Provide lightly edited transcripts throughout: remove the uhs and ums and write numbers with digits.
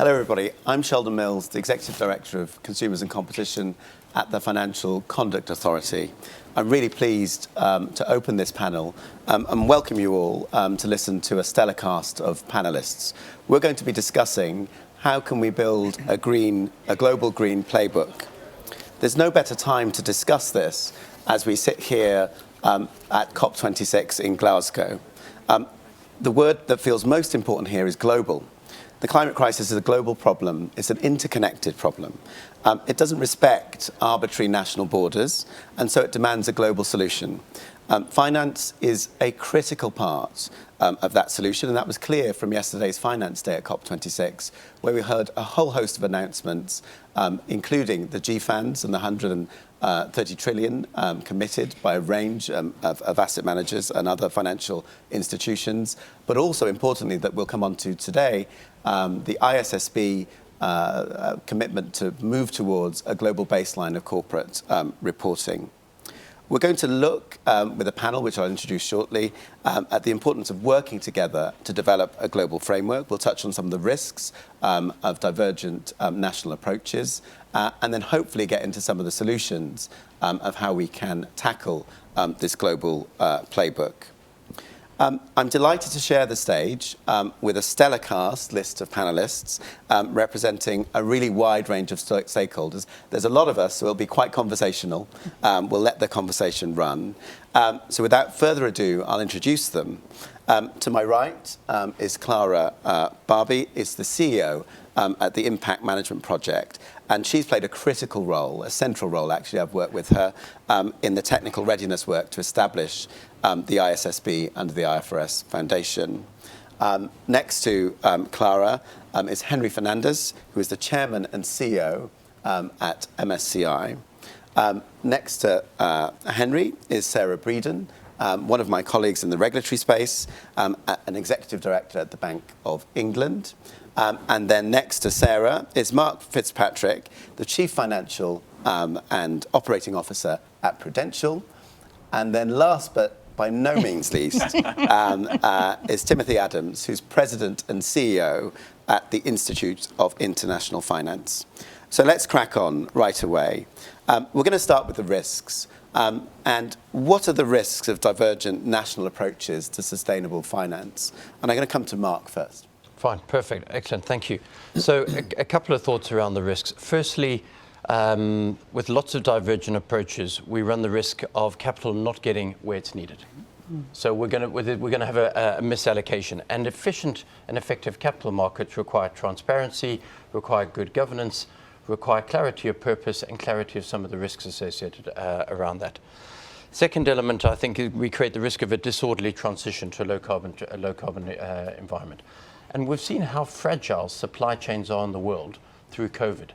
Hello, everybody. I'm Sheldon Mills, the Executive Director of Consumers and Competition at the Financial Conduct Authority. I'm really pleased to open this panel and welcome you all to listen to a stellar cast of panellists. We're going to be discussing how can we build a global green playbook. There's no better time to discuss this as we sit here at COP26 in Glasgow. The word that feels most important here is global. The climate crisis is a global problem. It's an interconnected problem. It doesn't respect arbitrary national borders, and so it demands a global solution. Finance is a critical part of that solution, and that was clear from yesterday's Finance Day at COP26, where we heard a whole host of announcements, including the GFANs and the 130 trillion committed by a range of asset managers and other financial institutions, but also importantly that we'll come on to today, the ISSB commitment to move towards a global baseline of corporate reporting. We're going to look with a panel, which I'll introduce shortly, at the importance of working together to develop a global framework. We'll touch on some of the risks of divergent national approaches, and then hopefully get into some of the solutions of how we can tackle this global playbook. I'm delighted to share the stage with a stellar cast list of panellists representing a really wide range of stakeholders. There's a lot of us, so it'll be quite conversational. We'll let the conversation run. So without further ado, I'll introduce them. To my right is Clara. Barby is the CEO at the Impact Management Project, and she's played a critical role, a central role actually. I've worked with her in the technical readiness work to establish the ISSB under the IFRS Foundation. Next to Clara is Henry Fernandez, who is the Chairman and CEO at MSCI. Next to Henry is Sarah Breeden, one of my colleagues in the regulatory space, an Executive Director at the Bank of England. And then next to Sarah is Mark FitzPatrick, the Chief Financial and Operating Officer at Prudential. And then last but by no means least is Timothy Adams, who's President and CEO at the Institute of International Finance. So let's crack on right away. We're going to start with the risks. And what are the risks of divergent national approaches to sustainable finance? And I'm going to come to Mark first. Fine, perfect, excellent, thank you. So a couple of thoughts around the risks. Firstly, with lots of divergent approaches, we run the risk of capital not getting where it's needed. So we're going to have a misallocation. And efficient and effective capital markets require transparency, require good governance, require clarity of purpose and clarity of some of the risks associated around that. Second element, I think, is we create the risk of a disorderly transition to a low carbon environment. And we've seen how fragile supply chains are in the world through COVID.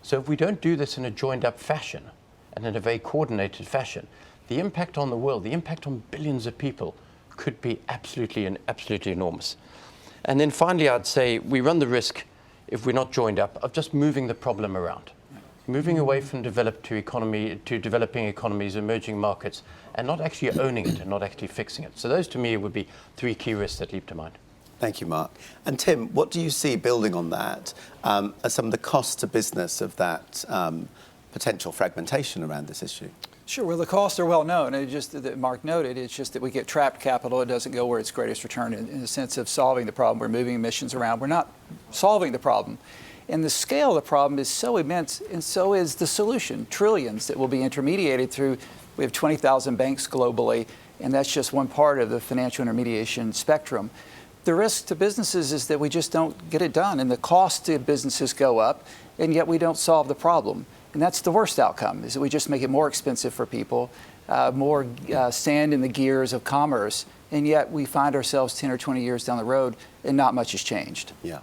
So if we don't do this in a joined up fashion and in a very coordinated fashion, the impact on the world, the impact on billions of people could be absolutely enormous. And then finally, I'd say we run the risk, if we're not joined up, of just moving the problem around. Moving away from developed to developing economies, emerging markets, and not actually owning it and not actually fixing it. So those to me would be three key risks that leap to mind. Thank you, Mark. And Tim, what do you see building on that as some of the costs to business of that potential fragmentation around this issue? Sure. Well, the costs are well known. It just that Mark noted, it's just that we get trapped capital. It doesn't go where its greatest return in the sense of solving the problem. We're moving emissions around. We're not solving the problem. And the scale of the problem is so immense, and so is the solution. Trillions that will be intermediated through, we have 20,000 banks globally, and that's just one part of the financial intermediation spectrum. The risk to businesses is that we just don't get it done, and the cost to businesses go up, and yet we don't solve the problem. And that's the worst outcome, is that we just make it more expensive for people, more sand in the gears of commerce, and yet we find ourselves 10 or 20 years down the road and not much has changed. Yeah.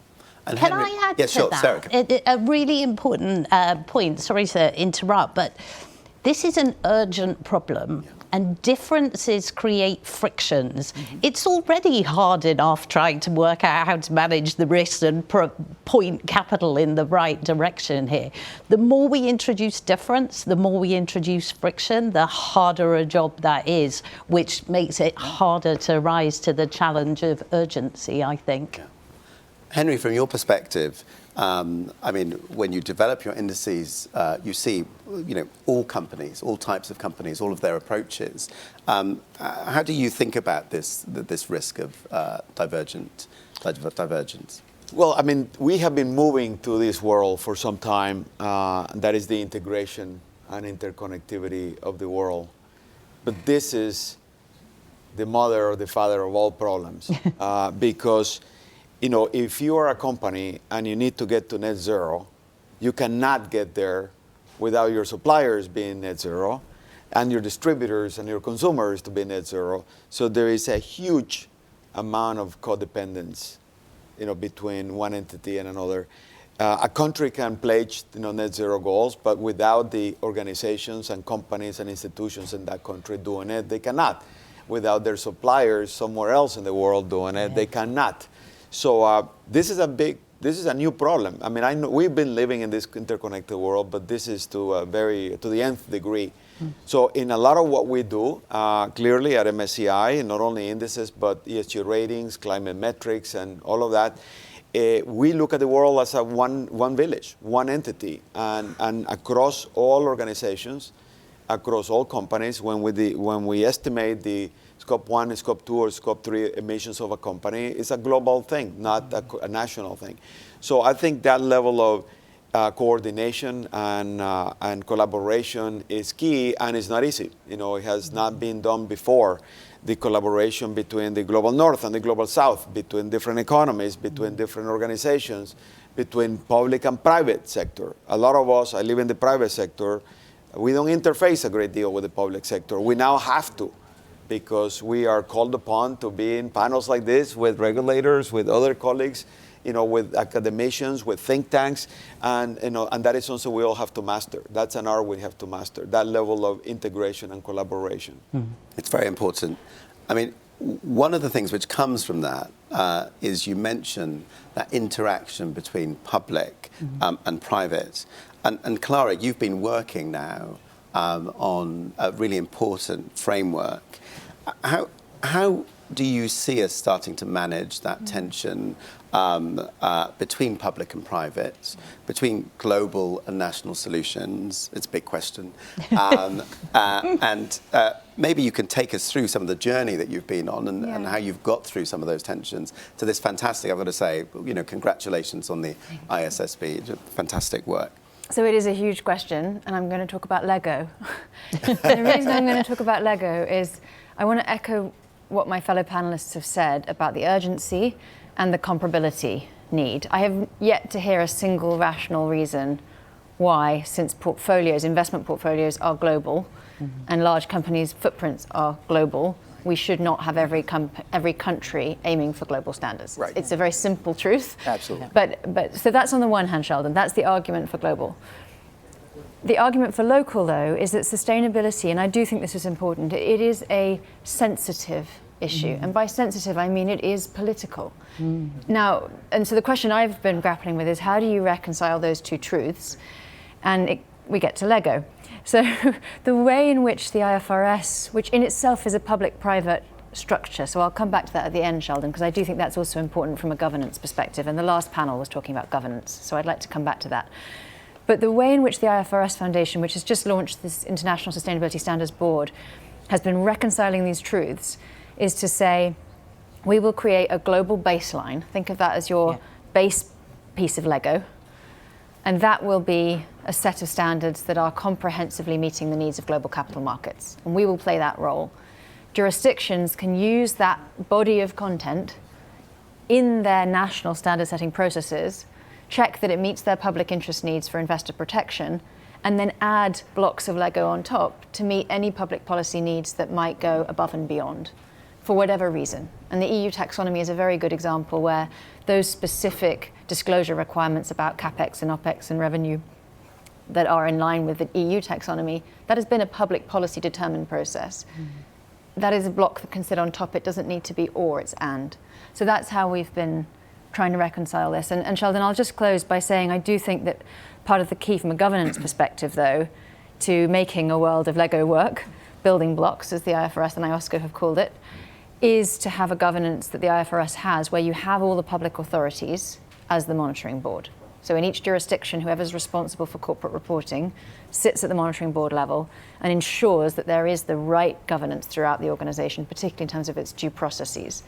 And Can Henry, I add yeah, to sure, that? Sarah. A really important point, sorry to interrupt, but this is an urgent problem. Yeah. And differences create frictions. Mm-hmm. It's already hard enough trying to work out how to manage the risks and point capital in the right direction here. The more we introduce difference, the more we introduce friction, the harder a job that is, which makes it harder to rise to the challenge of urgency, I think. Yeah. Henry, from your perspective, I mean, when you develop your indices, you see, all companies, all types of companies, all of their approaches. How do you think about this risk of divergence? Well, I mean, we have been moving to this world for some time. That is the integration and interconnectivity of the world. But this is the mother or the father of all problems, because if you are a company and you need to get to net zero, you cannot get there without your suppliers being net zero and your distributors and your consumers to be net zero. So there is a huge amount of codependence, between one entity and another. A country can pledge, net zero goals, but without the organizations and companies and institutions in that country doing it, they cannot. Without their suppliers somewhere else in the world doing it, they cannot. So this is a new problem. I mean, I know we've been living in this interconnected world, but this is to the nth degree. So in a lot of what we do, clearly at MSCI, not only indices, but ESG ratings, climate metrics, and all of that, we look at the world as a one village, one entity, and across all organizations, across all companies, when we estimate the Scope 1, Scope 2, or Scope 3 emissions of a company, it's a global thing, not a national thing. So I think that level of coordination and collaboration is key, and it's not easy. It has not been done before. The collaboration between the global north and the global south, between different economies, between different organizations, between public and private sector. A lot of us, I live in the private sector, we don't interface a great deal with the public sector. We now have to, because we are called upon to be in panels like this with regulators, with other colleagues, with academicians, with think tanks, and that is something we all have to master. That's an art we have to master, that level of integration and collaboration. It's very important. I mean, one of the things which comes from that is you mentioned that interaction between public and private. And Clara, you've been working now on a really important framework. How do you see us starting to manage that tension between public and private, between global and national solutions? It's a big question. And maybe you can take us through some of the journey that you've been on and how you've got through some of those tensions to this fantastic, I've got to say, congratulations on the ISSB, fantastic work. So it is a huge question, and I'm going to talk about Lego. The reason I'm going to talk about Lego is I want to echo what my fellow panelists have said about the urgency and the comparability need. I have yet to hear a single rational reason why, since investment portfolios are global, and large companies' footprints are global, we should not have every country aiming for global standards. Right. It's a very simple truth. Absolutely. But so that's on the one hand, Sheldon. That's the argument for global. The argument for local, though, is that sustainability, and I do think this is important, it is a sensitive issue. And by sensitive, I mean it is political. Now, and so the question I've been grappling with is how do you reconcile those two truths? And we get to Lego. So the way in which the IFRS, which in itself is a public-private structure, so I'll come back to that at the end, Sheldon, because I do think that's also important from a governance perspective, and the last panel was talking about governance, so I'd like to come back to that. But the way in which the IFRS Foundation, which has just launched this International Sustainability Standards Board, has been reconciling these truths is to say, we will create a global baseline. Think of that as your base piece of Lego. And that will be a set of standards that are comprehensively meeting the needs of global capital markets. And we will play that role. Jurisdictions can use that body of content in their national standard setting processes, check that it meets their public interest needs for investor protection, and then add blocks of Lego on top to meet any public policy needs that might go above and beyond for whatever reason. And the EU taxonomy is a very good example where those specific disclosure requirements about CapEx and OpEx and revenue that are in line with the EU taxonomy, that has been a public policy determined process. That is a block that can sit on top. It doesn't need to be or, it's and. So that's how we've been trying to reconcile this. And Sheldon, I'll just close by saying I do think that part of the key from a governance perspective, though, to making a world of Lego work, building blocks, as the IFRS and IOSCO have called it, is to have a governance that the IFRS has where you have all the public authorities as the monitoring board. So in each jurisdiction, whoever's responsible for corporate reporting sits at the monitoring board level and ensures that there is the right governance throughout the organisation, particularly in terms of its due processes.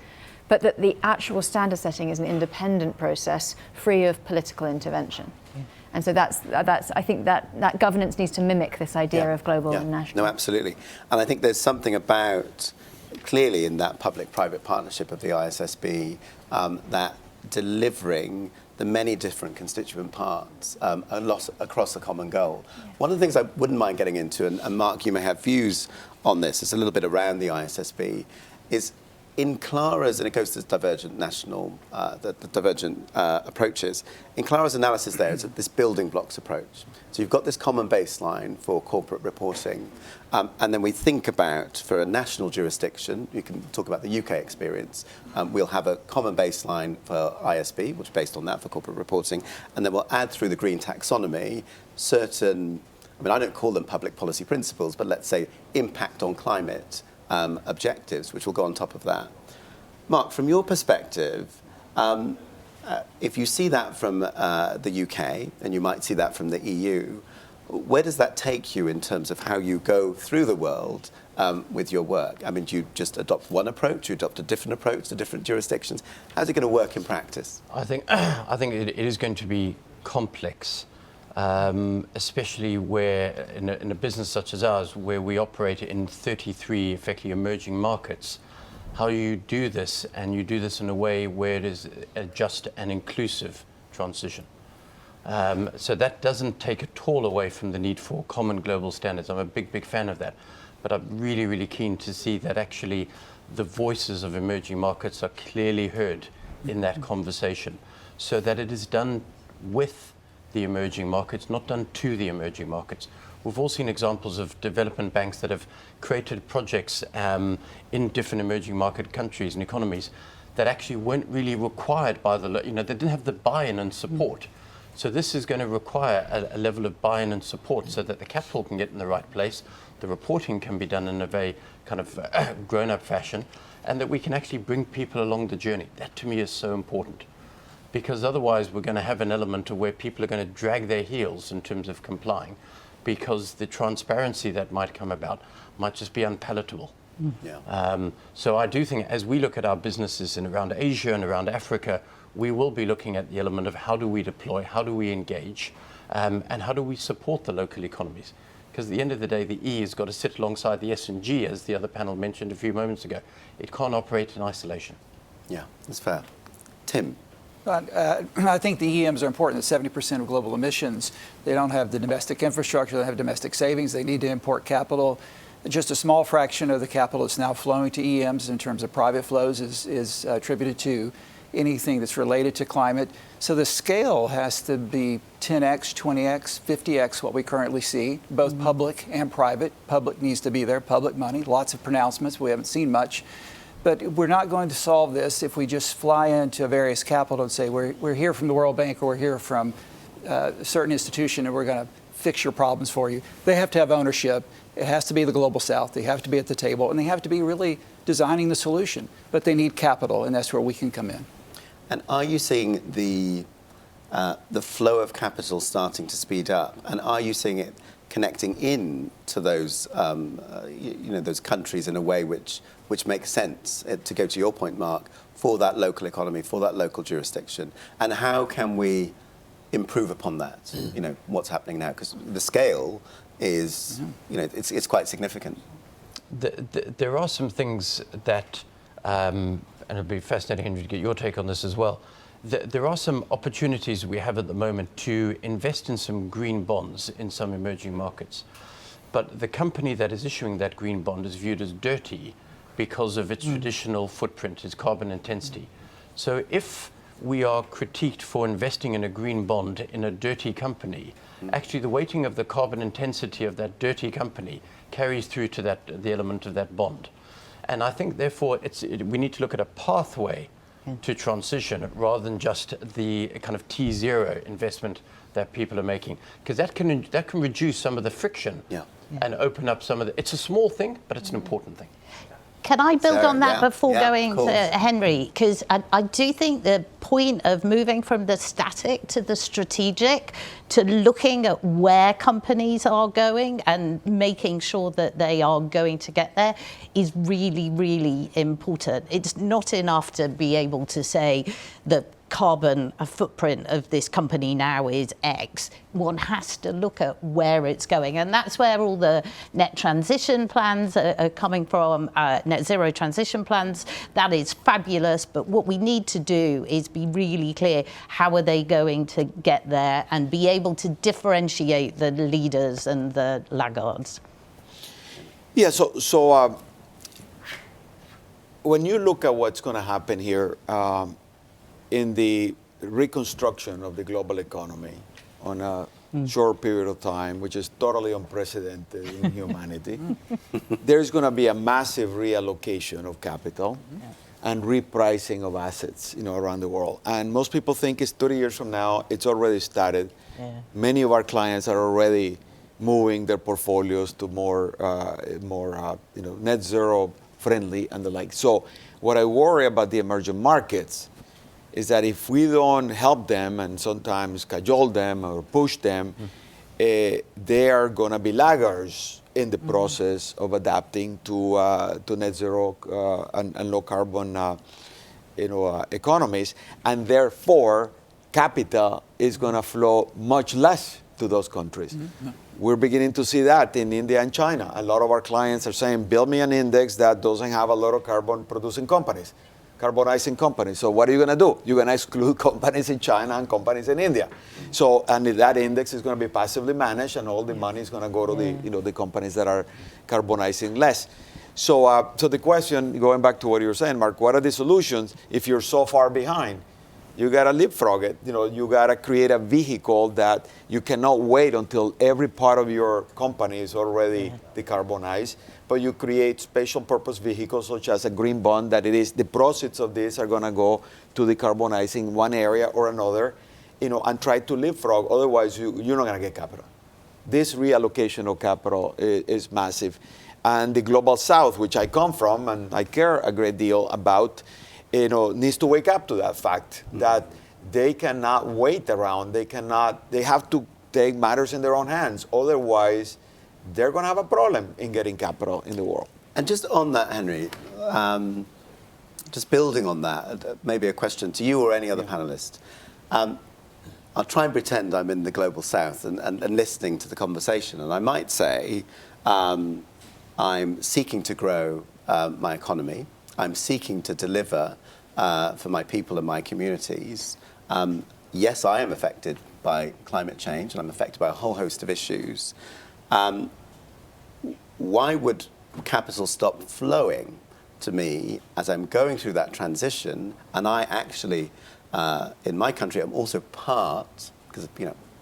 But that the actual standard setting is an independent process free of political intervention. And so that's I think that governance needs to mimic this idea of global and national. No, absolutely. And I think there's something about, clearly in that public-private partnership of the ISSB, that delivering the many different constituent parts across a common goal. One of the things I wouldn't mind getting into, and Mark, you may have views on this, it's a little bit around the ISSB, is in Clara's, and it goes to divergent national, the divergent approaches, in Clara's analysis there, it's this building blocks approach. So you've got this common baseline for corporate reporting, and then we think about, for a national jurisdiction, you can talk about the UK experience, we'll have a common baseline for ISB, which is based on that for corporate reporting, and then we'll add through the green taxonomy certain, I mean, I don't call them public policy principles, but let's say impact on climate objectives, which will go on top of that. Mark, from your perspective, if you see that from the UK, and you might see that from the EU, where does that take you in terms of how you go through the world with your work? I mean, do you just adopt one approach? Do you adopt a different approach to different jurisdictions? How's it going to work in practice? I think it is going to be complex. Especially where in a business such as ours, where we operate in 33 effectively emerging markets, how you do this, and you do this in a way where it is a just and inclusive transition. So that doesn't take at all away from the need for common global standards. I'm a big fan of that. But I'm really keen to see that actually the voices of emerging markets are clearly heard in that conversation, so that it is done with the emerging markets, not done to the emerging markets. We've all seen examples of development banks that have created projects in different emerging market countries and economies that actually weren't really required by they didn't have the buy-in and support. So this is going to require a level of buy-in and support so that the capital can get in the right place, the reporting can be done in a very kind of grown-up fashion, and that we can actually bring people along the journey. That to me is so important. Because otherwise we're going to have an element of where people are going to drag their heels in terms of complying, because the transparency that might come about might just be unpalatable. So I do think as we look at our businesses in around Asia and around Africa, we will be looking at the element of how do we deploy, how do we engage, and how do we support the local economies. Because at the end of the day, the E has got to sit alongside the S and G, as the other panel mentioned a few moments ago. It can't operate in isolation. Yeah, that's fair. Tim? I think the EMs are important. 70% of global emissions, they don't have the domestic infrastructure, they don't have domestic savings, they need to import capital. Just a small fraction of the capital that's now flowing to EMs in terms of private flows is attributed to anything that's related to climate. So the scale has to be 10x, 20x, 50x what we currently see, both public and private. Public needs to be there, public money, lots of pronouncements, we haven't seen much. But we're not going to solve this if we just fly into various capital and say, we're here from the World Bank or we're here from a certain institution and we're going to fix your problems for you. They have to have ownership. It has to be the Global South. They have to be at the table, and they have to be really designing the solution. But they need capital, and that's where we can come in. And are you seeing the flow of capital starting to speed up? And are you seeing it connecting in to those, those countries in a way which makes sense, to go to your point, Mark, for that local economy, for that local jurisdiction? And how can we improve upon that? What's happening now? Because the scale is, it's quite significant. There are some things that, and it'd be fascinating, Henry, to get your take on this as well. There are some opportunities we have at the moment to invest in some green bonds in some emerging markets. But the company that is issuing that green bond is viewed as dirty because of its traditional footprint, its carbon intensity. So if we are critiqued for investing in a green bond in a dirty company, actually the weighting of the carbon intensity of that dirty company carries through to the element of that bond. And I think, therefore, we need to look at a pathway to transition rather than just the kind of T0 investment that people are making, because that can reduce some of the friction and open up some of the. It's a small thing, but it's an important thing. Can I build Sarah, on that yeah. before Yeah, going of to course. Henry? Because I do think the point of moving from the static to the strategic, to looking at where companies are going and making sure that they are going to get there is really, really important. It's not enough to be able to say the carbon footprint of this company now is X. One has to look at where it's going, and that's where all the net transition plans are coming from, net zero transition plans. That is fabulous, but what we need to do is be really clear, how are they going to get there, and be able to differentiate the leaders and the laggards. Yeah, so when you look at what's going to happen here in the reconstruction of the global economy on a short period of time, which is totally unprecedented in humanity, there's going to be a massive reallocation of capital and repricing of assets, around the world. And most people think it's 30 years from now. It's already started. Yeah. Many of our clients are already moving their portfolios to more net zero friendly and the like. So what I worry about the emerging markets is that if we don't help them and sometimes cajole them or push them, they are going to be laggards in the process of adapting to net zero and low carbon economies, and therefore capital is going to flow much less to those countries. We're beginning to see that in India and China. A lot of our clients are saying, build me an index that doesn't have a lot of carbon producing companies, carbonizing companies. So what are you going to do? You're going to exclude companies in China and companies in India. So, and that index is going to be passively managed, and all the money is going to go to the companies that are carbonizing less. So, so the question, going back to what you were saying, Mark, what are the solutions if you're so far behind? You got to leapfrog it. You got to create a vehicle that you cannot wait until every part of your company is already decarbonized, but you create special purpose vehicles such as a green bond that it is the proceeds of this are going to go to decarbonizing one area or another, and try to leapfrog. Otherwise, you're not going to get capital. This reallocation of capital is massive. And the Global South, which I come from and I care a great deal about, needs to wake up to that fact that they cannot wait around. They have to take matters in their own hands. Otherwise, they're going to have a problem in getting capital in the world. And just on that, Henry, just building on that, maybe a question to you or any other panelist. I'll try and pretend I'm in the Global South and listening to the conversation. And I might say, I'm seeking to grow my economy. I'm seeking to deliver for my people and my communities. Yes, I am affected by climate change, and I'm affected by a whole host of issues. Why would capital stop flowing to me as I'm going through that transition? And I actually, in my country, I'm also part, because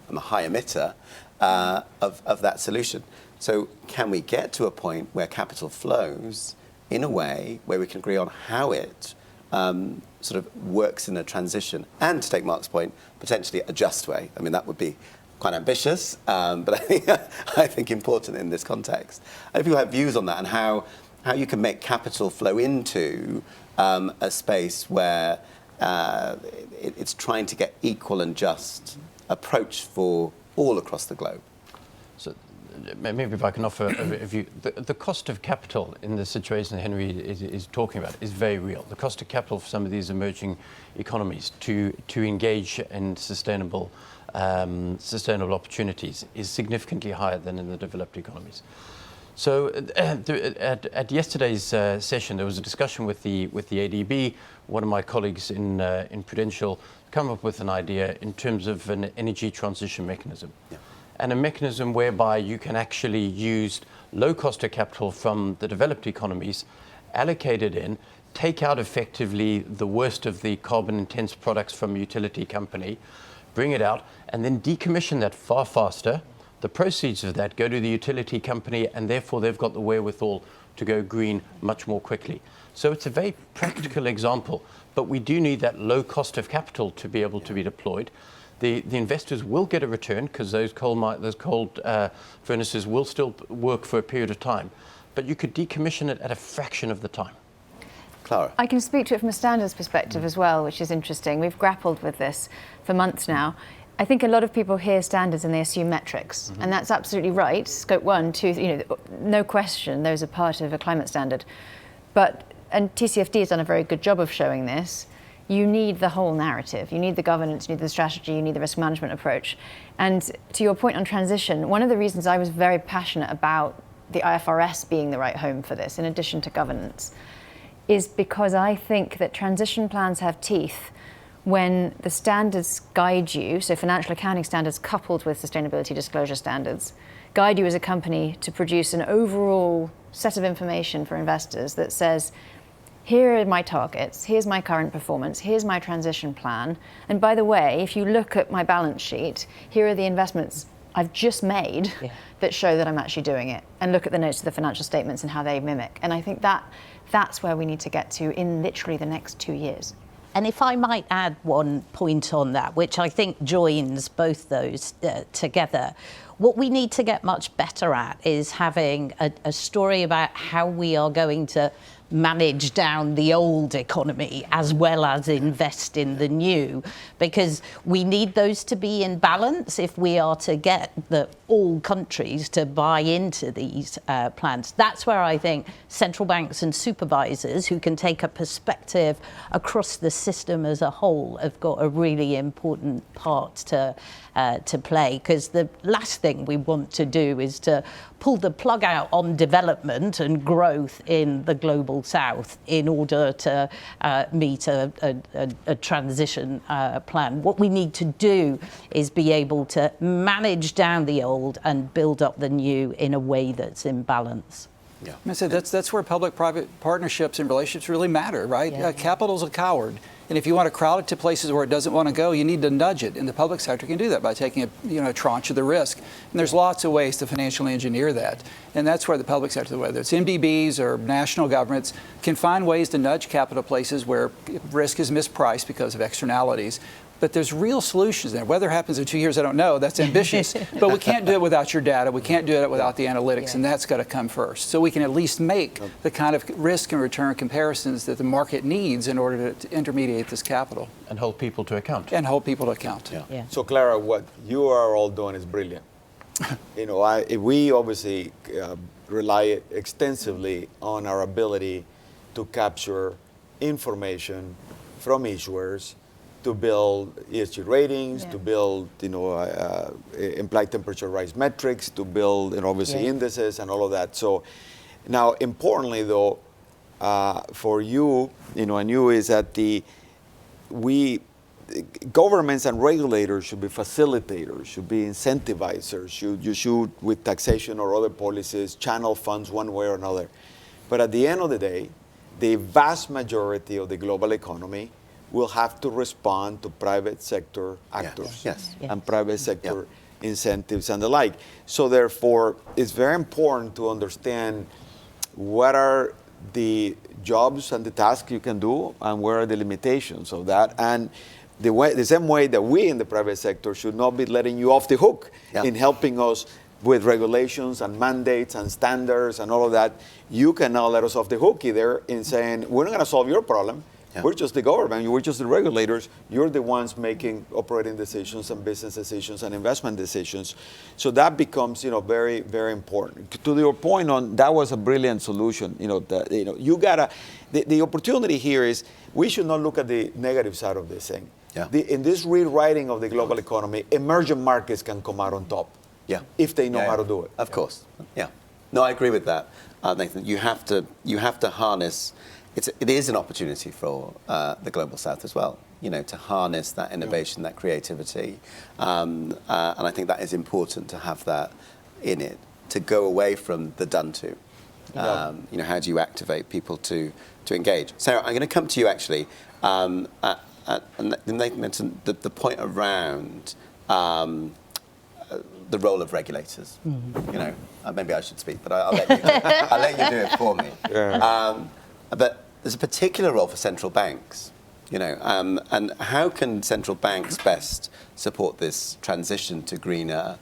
I'm a high emitter, of that solution. So can we get to a point where capital flows in a way where we can agree on how it sort of works in a transition, and, to take Mark's point, potentially a just way? I mean, that would be quite ambitious, but I think important in this context. And if you have views on that and how you can make capital flow into a space where it's trying to get equal and just approach for all across the globe. So maybe if I can offer a view. The cost of capital in the situation that Henry is talking about is very real. The cost of capital for some of these emerging economies to engage in sustainable opportunities is significantly higher than in the developed economies. So at yesterday's session, there was a discussion with the ADB. One of my colleagues in Prudential come up with an idea in terms of an energy transition mechanism. Yeah. And a mechanism whereby you can actually use low cost of capital from the developed economies, allocate it in, take out effectively the worst of the carbon intense products from a utility company, bring it out, and then decommission that far faster. The proceeds of that go to the utility company, and therefore they've got the wherewithal to go green much more quickly. So it's a very practical example, but we do need that low cost of capital to be able to be deployed. The investors will get a return because those coal furnaces will still work for a period of time. but you could decommission it at a fraction of the time. Clara. I can speak to it from a standards perspective as well, which is interesting. We've grappled with this for months now. I think a lot of people hear standards and they assume metrics, and that's absolutely right. Scope 1, 2, no question, those are part of a climate standard. And TCFD has done a very good job of showing this. You need the whole narrative. You need the governance, you need the strategy, you need the risk management approach. And to your point on transition, one of the reasons I was very passionate about the IFRS being the right home for this, in addition to governance, is because I think that transition plans have teeth when the standards guide you, so financial accounting standards coupled with sustainability disclosure standards, guide you as a company to produce an overall set of information for investors that says, here are my targets, here's my current performance, here's my transition plan, and by the way, if you look at my balance sheet, here are the investments I've just made that show that I'm actually doing it, and look at the notes of the financial statements and how they mimic. And I think that's where we need to get to in literally the next 2 years. And if I might add one point on that, which I think joins both those together, what we need to get much better at is having a story about how we are going to manage down the old economy as well as invest in the new, because we need those to be in balance if we are to get all countries to buy into these plans. That's where I think central banks and supervisors who can take a perspective across the system as a whole have got a really important part to play, because the last thing we want to do is to pull the plug out on development and growth in the global south in order to meet a transition plan. What we need to do is be able to manage down the old and build up the new in a way that's in balance. Yeah. I said that's where public-private partnerships and relationships really matter, right? Yeah. Capital's a coward, and if you want to crowd it to places where it doesn't want to go, you need to nudge it. And the public sector can do that by taking a tranche of the risk. And there's lots of ways to financially engineer that, and that's where the public sector, whether it's MDBs or national governments, can find ways to nudge capital places where risk is mispriced because of externalities. But there's real solutions there. Whether it happens in 2 years, I don't know. That's ambitious. But we can't do it without your data. We can't do it without the analytics, and that's got to come first. So we can at least make the kind of risk and return comparisons that the market needs in order to intermediate this capital. And hold people to account. And hold people to account. Yeah. So, Clara, what you are all doing is brilliant. We obviously rely extensively on our ability to capture information from issuers, to build ESG ratings, to build, implied temperature rise metrics, to build, obviously indices and all of that. So now, importantly though, for you, and you is that governments and regulators should be facilitators, should be incentivizers. You should, with taxation or other policies, channel funds one way or another. But at the end of the day, the vast majority of the global economy will have to respond to private sector actors and private sector incentives and the like. So therefore, it's very important to understand what are the jobs and the tasks you can do and where are the limitations of that. And the same way that we in the private sector should not be letting you off the hook in helping us with regulations and mandates and standards and all of that, you cannot let us off the hook either in saying, we're not going to solve your problem. Yeah. We're just the government, we're just the regulators. You're the ones making operating decisions and business decisions and investment decisions. So that becomes, very, very important. To your point on, that was a brilliant solution. You gotta, the opportunity here is we should not look at the negative side of this thing. Yeah. In this rewriting of the global economy, emerging markets can come out on top. Yeah. If they know how to do it. Of course. Yeah. No, I agree with that. Nathan, you have to harness. It is an opportunity for the Global South as well, to harness that innovation, that creativity. And I think that is important to have that in it, to go away from the done to. How do you activate people to engage? Sarah, I'm going to come to you actually. And Nathan mentioned the point around the role of regulators. Mm-hmm. Maybe I should speak, but I'll let you do it for me. Yeah. But there's a particular role for central banks, and how can central banks best support this transition to greener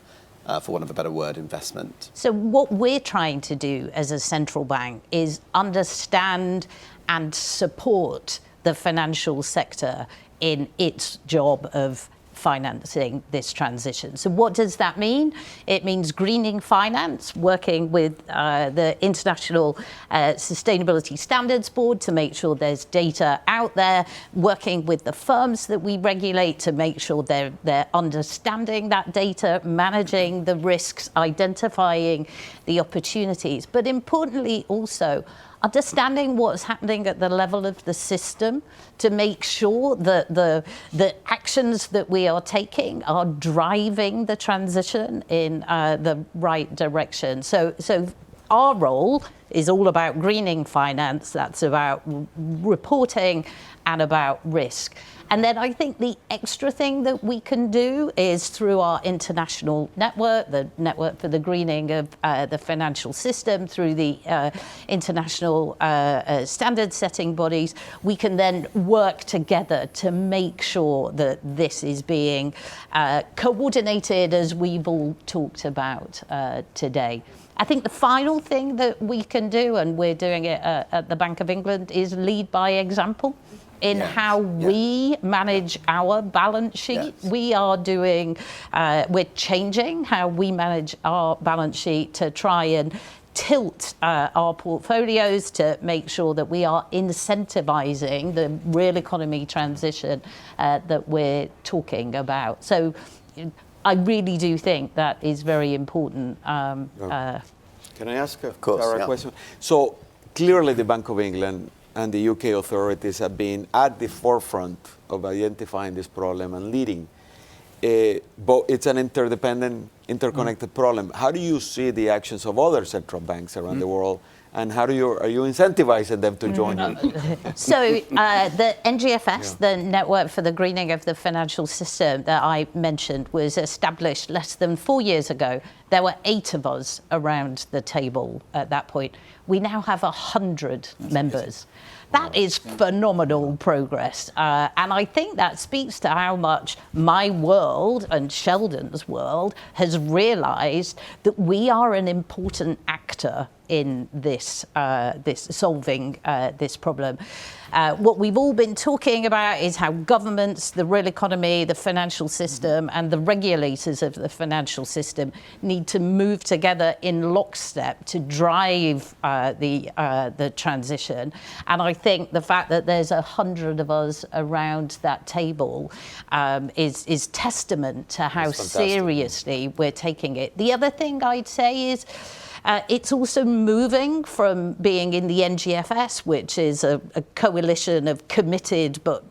for want of a better word, investment. So what we're trying to do as a central bank is understand and support the financial sector in its job of financing this transition. So what does that mean? It means greening finance, working with the International Sustainability Standards Board to make sure there's data out there, working with the firms that we regulate to make sure they're understanding that data, managing the risks, identifying the opportunities, but importantly also understanding what's happening at the level of the system to make sure that the actions that we are taking are driving the transition in the right direction. So our role is all about greening finance. That's about reporting and about risk. And then I think the extra thing that we can do is through our international network, the Network for the Greening of the Financial System, through the international standard setting bodies, we can then work together to make sure that this is being coordinated as we've all talked about today. I think the final thing that we can do, and we're doing it at the Bank of England, is lead by example in how we manage our balance sheet. Yes. We are doing, we're changing how we manage our balance sheet to try and tilt our portfolios to make sure that we are incentivizing the real economy transition that we're talking about. So I really do think that is very important. Can I ask a course, Clara question? So clearly the Bank of England and the UK authorities have been at the forefront of identifying this problem and leading. But it's an interdependent, interconnected problem. How do you see the actions of other central banks around the world, and how are you incentivizing them to join you? So the NGFS, the Network for the Greening of the Financial System that I mentioned, was established less than 4 years ago. There were 8 of us around the table at that point. We now have 100 members. That is phenomenal progress. And I think that speaks to how much my world and Sheldon's world has realized that we are an important actor in this solving this problem. What we've all been talking about is how governments, the real economy, the financial system, and the regulators of the financial system need to move together in lockstep to drive the transition. And I think the fact that there's 100 of us around that table is testament to how seriously we're taking it. The other thing I'd say is it's also moving from being in the NGFS, which is a coalition of committed but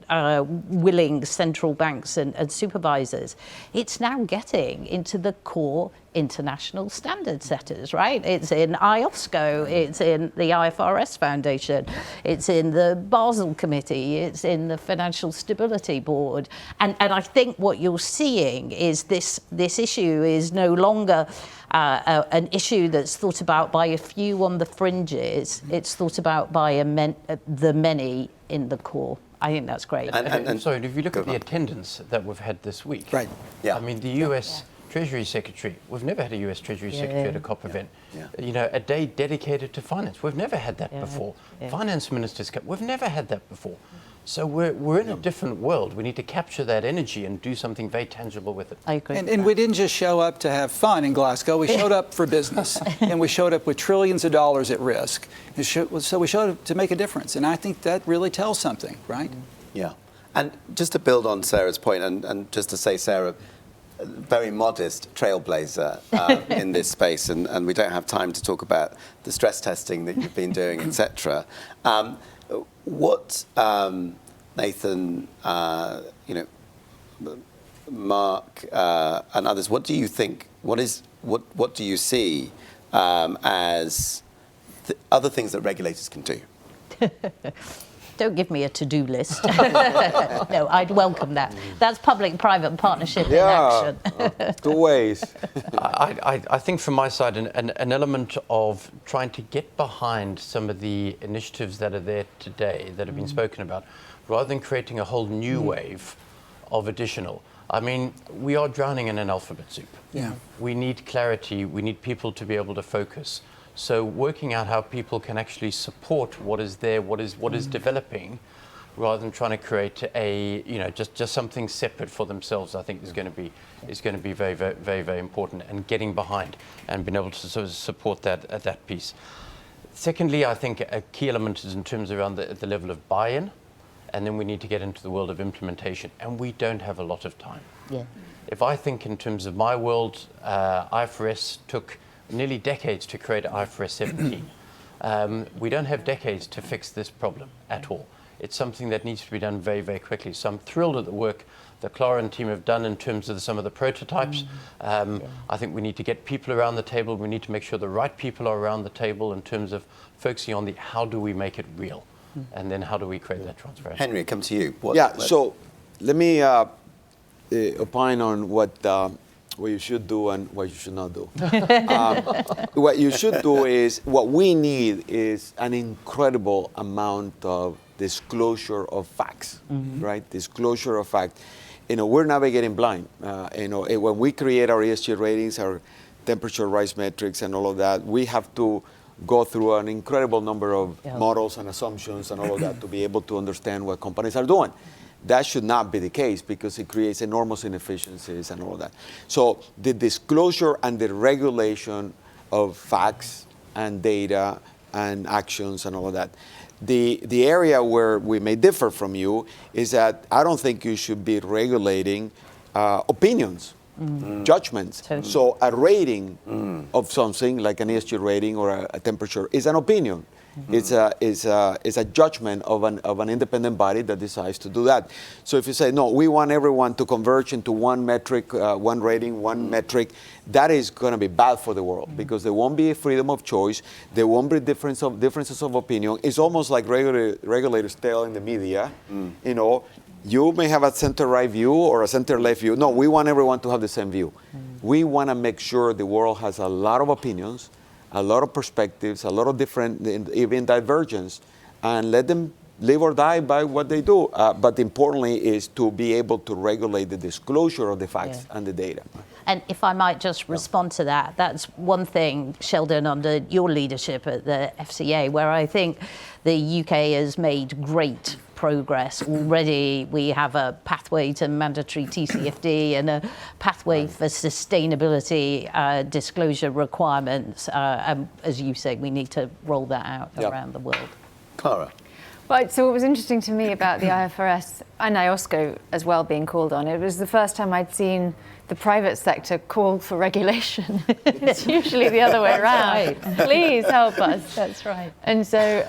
willing central banks and supervisors. It's now getting into the core international standard setters, right? It's in IOSCO, it's in the IFRS Foundation, it's in the Basel Committee, it's in the Financial Stability Board. And I think what you're seeing is this issue is no longer an issue that's thought about by a few on the fringes. It's thought about by the many in the core. I think that's great. And sorry, if you look at the attendance that we've had this week, Right. Yeah. I mean, the US Treasury Secretary, we've never had a US Treasury Secretary at a COP event. Yeah. You know, a day dedicated to finance. We've never had that before. Finance ministers, we've never had that before. So we're in a different world. We need to capture that energy and do something very tangible with it. I agree. And we didn't just show up to have fun in Glasgow. We showed up for business, and we showed up with trillions of dollars at risk. So we showed up to make a difference, and I think that really tells something, right? Yeah. And just to build on Sarah's point, and just to say, Sarah, very modest trailblazer in this space, and we don't have time to talk about the stress testing that you've been doing, etc. What, Nathan, Mark, and others, what do you think? What do you see as the other things that regulators can do? Don't give me a to-do list. No, I'd welcome that. That's public-private partnership in action. 2 ways. I think from my side, an element of trying to get behind some of the initiatives that are there today that have been spoken about, rather than creating a whole new wave of additional. I mean, we are drowning in an alphabet soup. Yeah. We need clarity. We need people to be able to focus. So working out how people can actually support what is there, what is developing, rather than trying to create a, just something separate for themselves, I think is going to be very, very, very, very important, and getting behind and being able to sort of support that piece. Secondly, I think a key element is in terms around the level of buy-in, and then we need to get into the world of implementation, and we don't have a lot of time. Yeah. If I think in terms of my world, IFRS took nearly decades to create IFRS 17. We don't have decades to fix this problem at all. It's something that needs to be done very, very quickly. So I'm thrilled at the work that Clara and team have done in terms of some of the prototypes. I think we need to get people around the table. We need to make sure the right people are around the table in terms of focusing on the how do we make it real, and then how do we create that transparency. Henry, come to you. So let me opine on what you should do and what you should not do. What you should do is, what we need is an incredible amount of disclosure of facts, right? Disclosure of fact. We're navigating blind. When we create our ESG ratings, our temperature rise metrics and all of that, we have to go through an incredible number of models and assumptions and all of that to be able to understand what companies are doing. That should not be the case, because it creates enormous inefficiencies and all of that. So the disclosure and the regulation of facts and data and actions and all of that. The area where we may differ from you is that I don't think you should be regulating opinions, judgments. Totally. So a rating of something like an ESG rating or a temperature is an opinion. It's a judgment of an independent body that decides to do that. So if you say, no, we want everyone to converge into one metric, one rating, one metric, that is going to be bad for the world, because there won't be a freedom of choice. There won't be differences of opinion. It's almost like regulators tell in the media, you may have a center-right view or a center-left view. No, we want everyone to have the same view. We want to make sure the world has a lot of opinions, a lot of perspectives, a lot of different, even divergence, and let them live or die by what they do. But importantly is to be able to regulate the disclosure of the facts and the data. And if I might just respond to that, that's one thing, Sheldon, under your leadership at the FCA, where I think the UK has made great progress. Already we have a pathway to mandatory TCFD and a pathway for sustainability disclosure requirements. As you say, we need to roll that out around the world. Clara. Right, so what was interesting to me about the IFRS and IOSCO as well being called on, it was the first time I'd seen the private sector call for regulation. It's usually the other way around. That's right. Please help us. That's right. And so...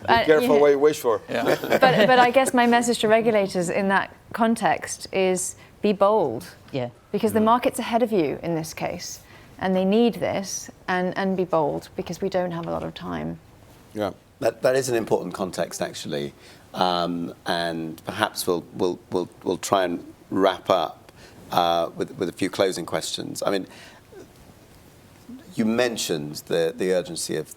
Be careful what you wish for. Yeah. But I guess my message to regulators in that context is be bold. Yeah. Because the market's ahead of you in this case, and they need this, and be bold, because we don't have a lot of time. Yeah. That is an important context, actually, and perhaps we'll try and wrap up with a few closing questions. I mean, you mentioned the urgency of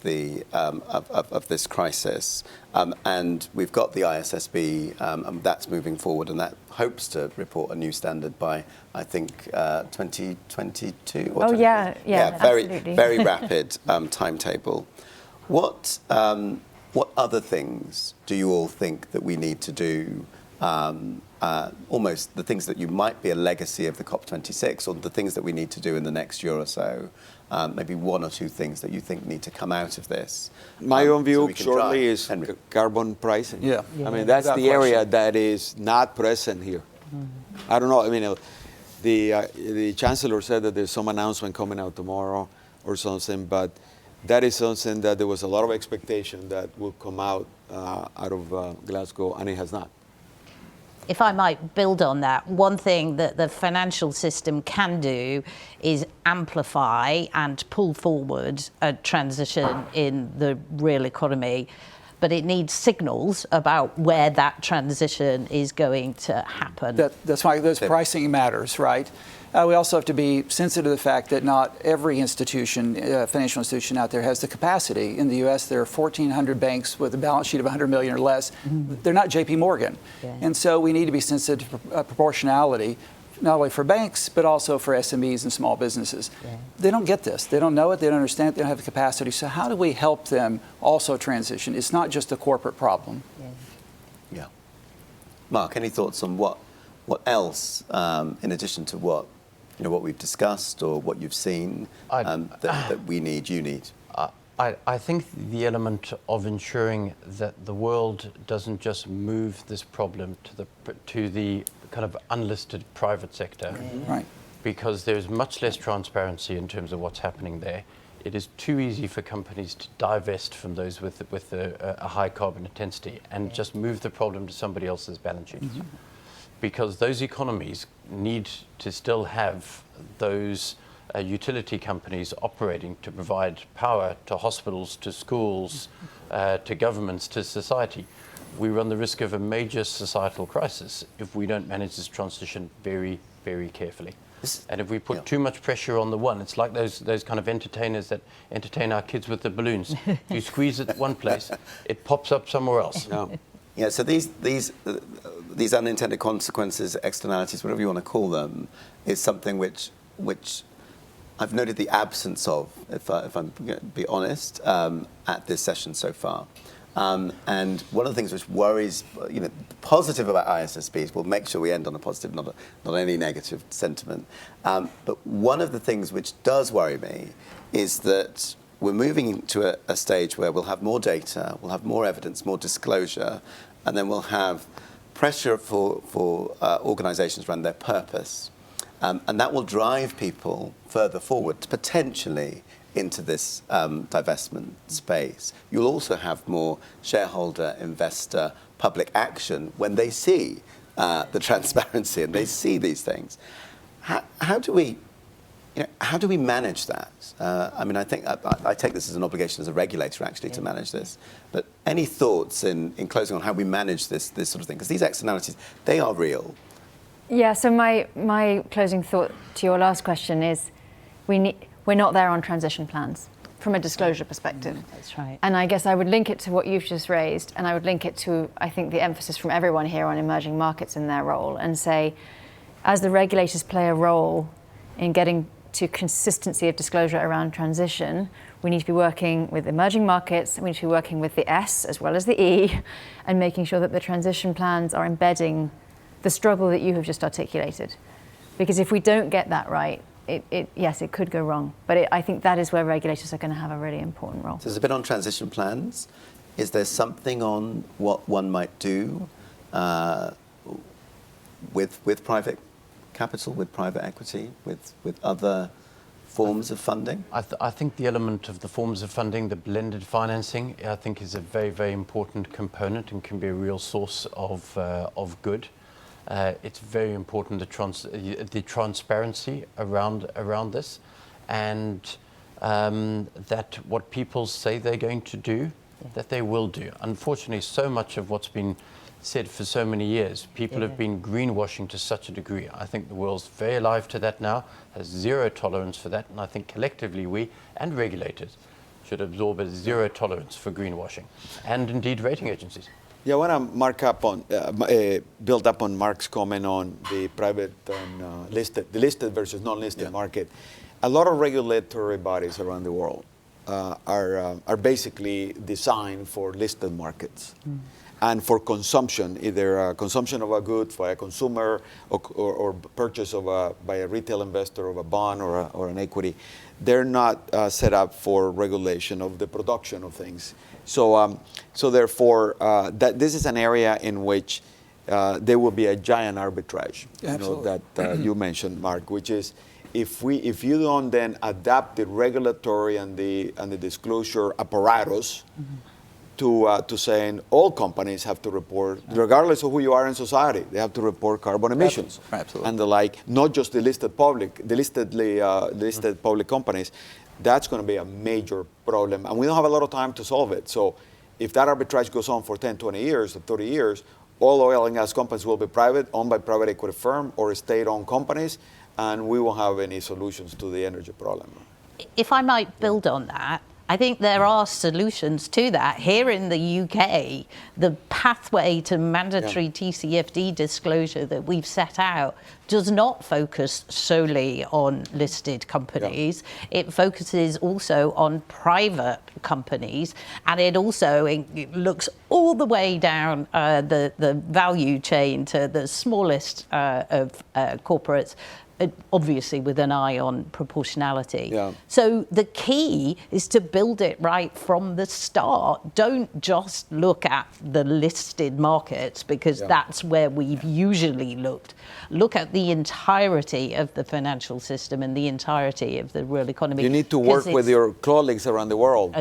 of this crisis, and we've got the ISSB, and that's moving forward, and that hopes to report a new standard by, I think, 2022. Or yeah, very very rapid timetable. What other things do you all think that we need to do? Almost the things that you might be a legacy of the COP26, or the things that we need to do in the next year or so. Maybe one or two things that you think need to come out of this. My own view, so shortly, is carbon pricing. Yeah. I mean, that's the area that is not present here. I don't know. I mean, the chancellor said that there's some announcement coming out tomorrow or something, but that is something that there was a lot of expectation that will come out of Glasgow, and it has not. If I might build on that, one thing that the financial system can do is amplify and pull forward a transition in the real economy. but it needs signals about where that transition is going to happen. That's why those pricing matters, right? We also have to be sensitive to the fact that not every institution, financial institution out there has the capacity. In the U.S., there are 1,400 banks with a balance sheet of 100 million or less. They're not J.P. Morgan. Yeah. And so we need to be sensitive to proportionality, not only for banks, but also for SMEs and small businesses. Yeah. They don't get this. They don't know it. They don't understand it. They don't have the capacity. So how do we help them also transition? It's not just a corporate problem. Yeah. Mark, any thoughts on what else, in addition to what we've discussed or what you've seen that we need, you need? I think the element of ensuring that the world doesn't just move this problem to the kind of unlisted private sector, right? Because there's much less transparency in terms of what's happening there. It is too easy for companies to divest from those with a high carbon intensity and just move the problem to somebody else's balance sheet. Because those economies need to still have those utility companies operating to provide power to hospitals, to schools, to governments, to society. We run the risk of a major societal crisis if we don't manage this transition very, very carefully. And if we put too much pressure on the one, it's like those kind of entertainers that entertain our kids with the balloons. If you squeeze it one place, it pops up somewhere else. Yeah, so these unintended consequences, externalities, whatever you want to call them, is something which I've noted the absence of, if I'm going to be honest, at this session so far. And one of the things which worries, positive about ISSBs, we'll make sure we end on a positive, not any negative sentiment. But one of the things which does worry me is that we're moving to a stage where we'll have more data, we'll have more evidence, more disclosure, and then we'll have pressure for organizations around their purpose. And that will drive people further forward, potentially into this divestment space. You'll also have more shareholder, investor, public action when they see the transparency and they see these things. How do we manage that? I think I take this as an obligation as a regulator, actually, to manage this. But any thoughts in closing on how we manage this sort of thing? Because these externalities, they are real. Yeah, so my closing thought to your last question is we're not there on transition plans from a disclosure perspective. That's right. And I guess I would link it to what you've just raised, and I would link it to, I think, the emphasis from everyone here on emerging markets and their role, and say, as the regulators play a role in getting to consistency of disclosure around transition, we need to be working with emerging markets, and we need to be working with the S as well as the E, and making sure that the transition plans are embedding the struggle that you have just articulated. Because if we don't get that right, yes, it could go wrong. But I think that is where regulators are going to have a really important role. So there's a bit on transition plans. Is there something on what one might do with private capital, with private equity, with other forms of funding? I think the element of the forms of funding, the blended financing, I think is a very, very important component and can be a real source of good. It's very important the transparency around this, and that what people say they're going to do, that they will do. Unfortunately, so much of what's been said for so many years, people have been greenwashing to such a degree. I think the world's very alive to that now, has zero tolerance for that, and I think collectively we and regulators should absorb a zero tolerance for greenwashing, and indeed rating agencies. Yeah, I want to build up on Mark's comment on the private and the listed versus non-listed market. A lot of regulatory bodies around the world are basically designed for listed markets and for consumption, either consumption of a good by a consumer or purchase by a retail investor of a bond or an equity. They're not set up for regulation of the production of things. So therefore, this is an area in which there will be a giant arbitrage. That you mentioned, Mark, which is if you don't then adapt the regulatory and the disclosure apparatus to saying all companies have to report, regardless of who you are in society, they have to report carbon emissions and the like, not just the listed public companies. That's going to be a major problem, and we don't have a lot of time to solve it. So if that arbitrage goes on for 10, 20 years, or 30 years, all oil and gas companies will be private, owned by private equity firm or state-owned companies, and we won't have any solutions to the energy problem. If I might build on that, I think there are solutions to that. Here in the UK, the pathway to mandatory TCFD disclosure that we've set out does not focus solely on listed companies. It focuses also on private companies, and it also looks all the way down the value chain to the smallest of corporates, obviously with an eye on proportionality. So the key is to build it right from the start. Don't just look at the listed markets, because that's where we've usually looked. Look at the entirety of the financial system and the entirety of the real economy. You need to work with your colleagues around the world.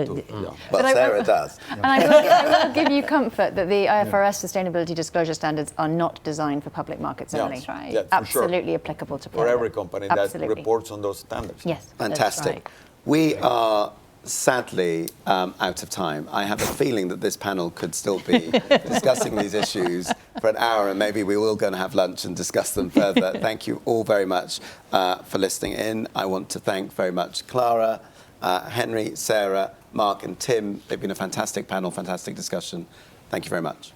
But Sarah does. And I will give you comfort that the IFRS sustainability disclosure standards are not designed for public markets only. That's right. Yeah, for Absolutely sure. applicable to For every company that Absolutely. reports on those standards. Yes. Fantastic. Right. We are sadly out of time. I have a feeling that this panel could still be discussing these issues for an hour, and maybe we will go and have lunch and discuss them further. Thank you all very much for listening in. I want to thank very much Clara, Henry, Sarah, Mark and Tim. They've been a fantastic panel, fantastic discussion. Thank you very much.